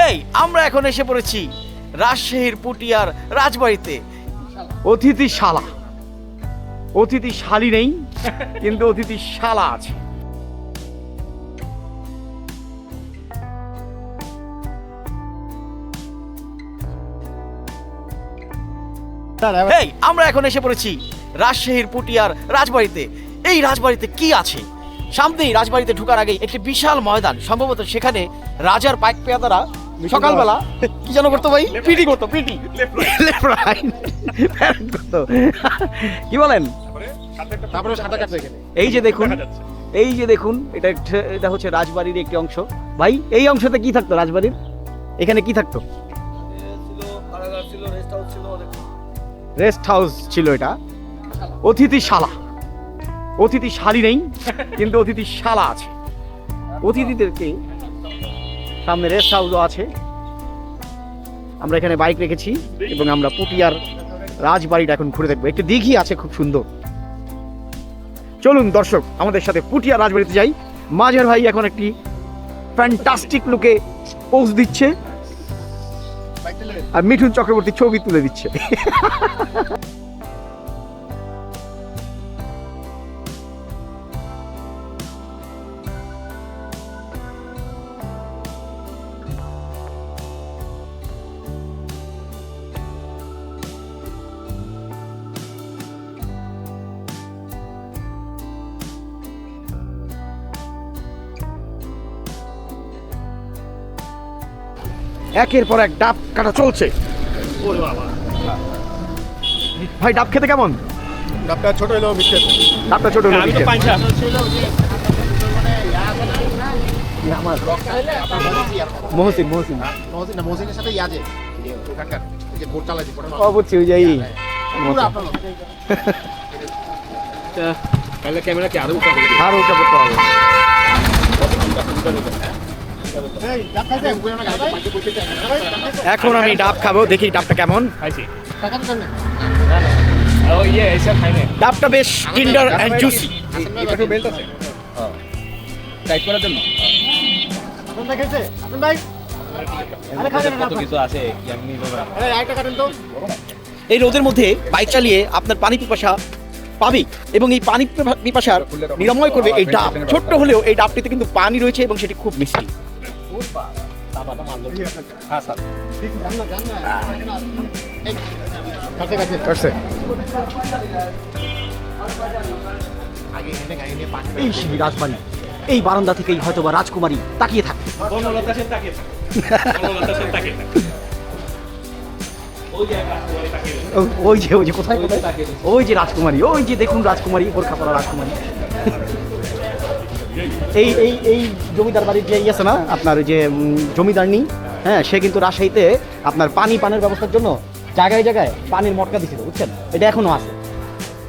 এই আমরা এখন এসে পড়েছি রাজশাহীর পুটিয়ার রাজবাড়িতে। অতিথিশালা, অতিথিশালী নেই কিন্তু অতিথিশালা আছে। এই আমরা এখন এসে পড়েছি রাজশাহীর পুটিয়ার রাজবাড়িতে। এই রাজবাড়িতে কি আছে? সামনেই রাজবাড়িতে ঢোকার আগে একটি বিশাল ময়দান, সম্ভবত সেখানে রাজার পাইক পেয়াদারা সকালবেলা কি যেন করতো ভাই? পিটি করতো, পিটি কি বলেন? তারপরে সাদা কাটবে এখানে। এই যে দেখুন, এই যে দেখুন, এটা হচ্ছে রাজবাড়ির একটি অংশ। ভাই এই অংশতে কি থাকতো রাজবাড়ির? এখানে কি থাকতো? রেস্ট হাউস ছিল এটা। অতিথিশালা, অতিথিশালী নেই কিন্তু অতিথিশালা আছে। অতিথিদেরকে সামনে রেস্ট হাউসও আছে। আমরা এখানে বাইক রেখেছি এবং আমরা পুটিয়ার রাজবাড়িটা এখন ঘুরে দেখবো। একটি দিঘি আছে খুব সুন্দর। চলুন দর্শক আমাদের সাথে পুটিয়ার রাজবাড়িতে যাই। মাঝের ভাই এখন একটি ফ্যান্টাস্টিক লুকে পোজ দিচ্ছে আর মিঠুন চক্রবর্তী ছবি তুলে দিচ্ছে। একের পর এক ডাব কাটা চলছে। ভাই ডাব খেতে কেমন? ডাবটা ছোট হলেও মিষ্টি আছে। ডাবটা ছোট হলো মিষ্টি। মহসিন মহসিন মহসিনের সাথে ইয়াজে ওখানকার যে বোট চালাচ্ছি বুঝছি ওই যাই। তাহলে ক্যামেরা কি আরো উঠা আর ওটা করতে হবে। এখন আমি ডাব খাবো, দেখি ডাবটা কেমন। ডাবটা বেশ টেন্ডার এন্ড জুসি। বেল্ট আছে টাইট করার জন্য কত কিছু আছে এই রোদের মধ্যে বাইক চালিয়ে আপনার পানি পিপাসা পাবে এবং এই পানি পিপাসার নিরাময় করবে এই ডাব। ছোট্ট হলেও এই ডাবটিতে কিন্তু পানি রয়েছে এবং সেটি খুব মিষ্টি। এই সেই রাজবাড়ি, এই বারান্দা থেকেই হয়তো বা রাজকুমারী তাকিয়ে থাকে। ওই যে ওই যে কোথায় কোথায় ওই যে রাজকুমারী, ওই যে দেখুন রাজকুমারী, বোরখা পরা রাজকুমারী। এই এই এই জমিদার বাড়ির যে আছে না আপনার যে জমিদারনি, হ্যাঁ, সে কিন্তু রাজশাহীতে আপনার পানের ব্যবস্থার জন্য জায়গায় জায়গায় পানির মটকা দিছিল, বুঝছেন? এটা এখনো আছে।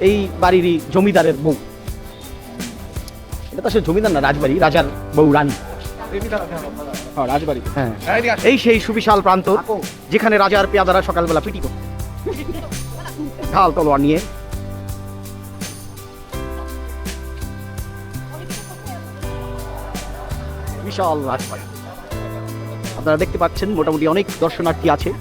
এই বাড়িরই জমিদারের বউ। এটা তো আসলে জমিদার না, রাজবাড়ি, রাজার বউ রানী। রাজবাড়ি। হ্যাঁ, এই সেই সুবিশাল প্রান্তর যেখানে রাজার পেয়াদারা সকালবেলা পিটি করত ঢাল তলোয়ার নিয়ে। বিশাল রাজবাড়ি আপনারা দেখতে পাচ্ছেন। মোটামুটি অনেক দর্শনার্থী আছে।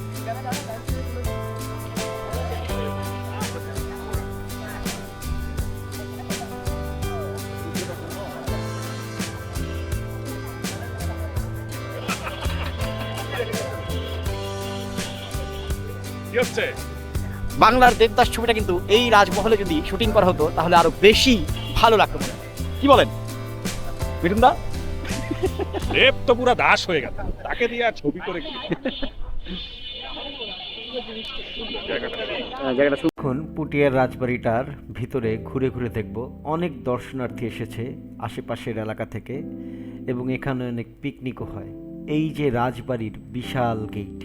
বাংলার দেবদাস ছবিটা কিন্তু এই রাজমহলে যদি শুটিং করা হতো তাহলে আরো বেশি ভালো লাগতো মনে হয়। কি বলেন মিঠুন দা? দেব তো পুরা দাস হয়ে গেল, তাকে দিয়ে আর ছবি করে কি? এখন পুটিয়ার রাজবাড়িটার ভিতরে ঘুরে ঘুরে দেখব। অনেক দর্শনার্থী এসেছে আশেপাশের এলাকা থেকে এবং এখানে অনেক পিকনিকও হয়। এই যে রাজবাড়ির বিশাল গেট,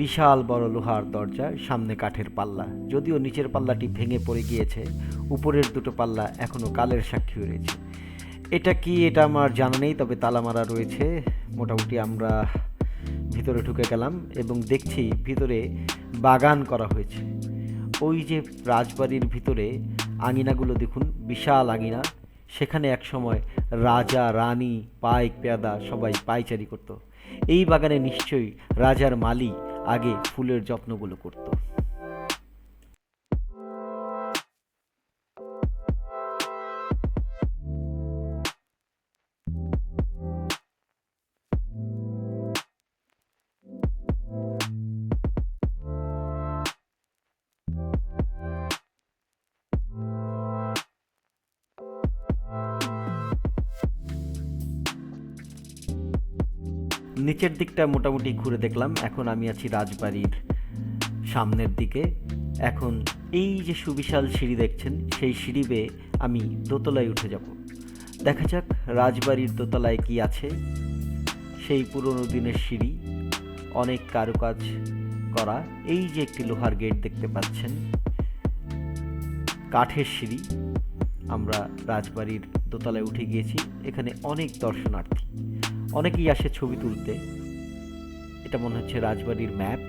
বিশাল বড় লোহার দরজা, সামনে কাঠের পাল্লা, যদিও নিচের পাল্লাটি ভেঙে পড়ে গিয়েছে, উপরের দুটো পাল্লা এখনো কালের সাক্ষী রয়েছে। এটা কি এটা আমার জানা নেই, তবে তালা মারা রয়েছে। মোটামুটি আমরা ভিতরে ঢুকে গেলাম এবং দেখছি ভিতরে বাগান করা হয়েছে। ওই যে রাজবাড়ির ভিতরে আঙিনাগুলো দেখুন, বিশাল আঙিনা। সেখানে এক সময় রাজা রানী পাইক পেয়াদা সবাই পায়চারি করত। এই বাগানে নিশ্চয়ই রাজার মালি আগে ফুলের যত্নগুলো করত। নিচের দিকটা মোটামুটি ঘুরে দেখলাম। এখন আমি আছি রাজবাড়ির সামনের দিকে। এখন এই যে সুবিশাল সিঁড়ি দেখছেন, সেই সিঁড়ি বেয়ে আমি দোতলায় উঠে যাব। দেখা যাক রাজবাড়ির দোতলায় কি আছে। সেই পুরনো দিনের সিঁড়ি, অনেক কারুকাজ করা। এই যে একটি লোহার গেট দেখতে পাচ্ছেন, কাঠের সিঁড়ি। আমরা রাজবাড়ির দোতলায় উঠে গিয়েছি। এখানে অনেক দর্শনার্থী, অনেকেই আসে ছবি তুলতে। এটা মনে হচ্ছে রাজবাড়ির ম্যাপ।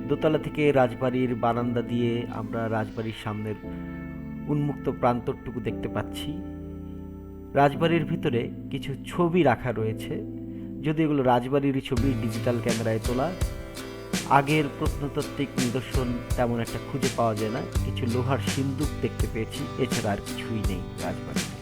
দোতলা থেকে রাজবাড়ির বারান্দা দিয়ে আমরা রাজবাড়ির সামনের উন্মুক্ত প্রান্তরটুকু দেখতে পাচ্ছি। রাজবাড়ির ভিতরে কিছু ছবি রাখা রয়েছে, যদি এগুলো রাজবাড়িরই ছবি, ডিজিটাল ক্যামেরায় তোলা। আগের প্রত্নতাত্ত্বিক নিদর্শন তেমন একটা খুঁজে পাওয়া যায় না। কিছু লোহার সিন্দুক দেখতে পেয়েছি, এছাড়া আর কিছুই নেই রাজবাড়িতে।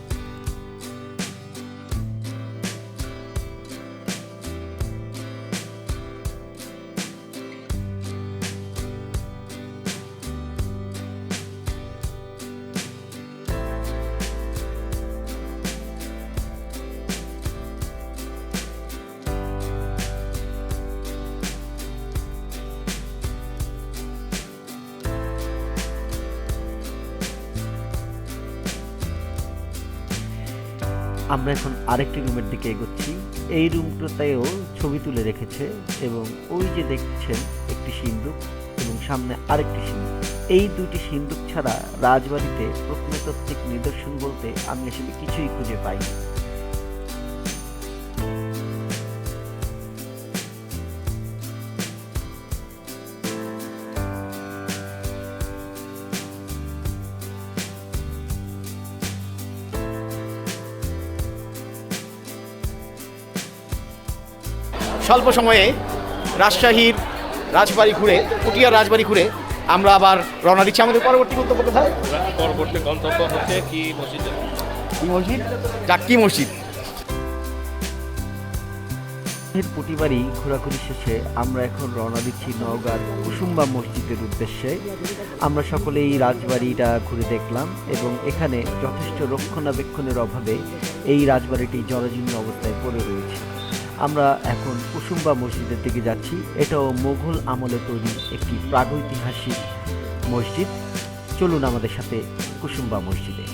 আমরা এখন আরেকটি রুমের দিকে এগোচ্ছি। এই রুমটাতেও ছবি তুলে রেখেছে এবং ওই যে দেখছেন একটি সিন্দুক এবং সামনে আরেকটি সিন্দুক। এই দুটি সিন্দুক ছাড়া রাজবাড়িতে প্রত্নতাত্ত্বিক নিদর্শন বলতে আমি আসলে কিছুই খুঁজে পাই না। স্বল্প সময়ে রাজশাহীর রাজবাড়ি ঘুরে, পুটিয়ার রাজবাড়ি ঘুরে আমরা আবার রওনা দিচ্ছি। আমাদের পরবর্তী গন্তব্য কোথায়? পরবর্তী গন্তব্য হচ্ছে কি মসজিদে। কি মসজিদ? জাক্কি মসজিদ। পুটিবাড়ি ঘোরাঘুরি শেষে আমরা এখন রওনা দিচ্ছি নওগাঁর কুসুম্বা মসজিদের উদ্দেশ্যে। আমরা সকলে এই রাজবাড়িটা ঘুরে দেখলাম এবং এখানে যথেষ্ট রক্ষণাবেক্ষণের অভাবে এই রাজবাড়িটি জরাজীর্ণ অবস্থায় পড়ে রয়েছে। আমরা এখন কুসুম্বা মসজিদের দিকে যাচ্ছি। এটাও মোগল আমলে তৈরি একটি প্রাগৈতিহাসিক মসজিদ। চলুন আমাদের সাথে কুসুম্বা মসজিদে।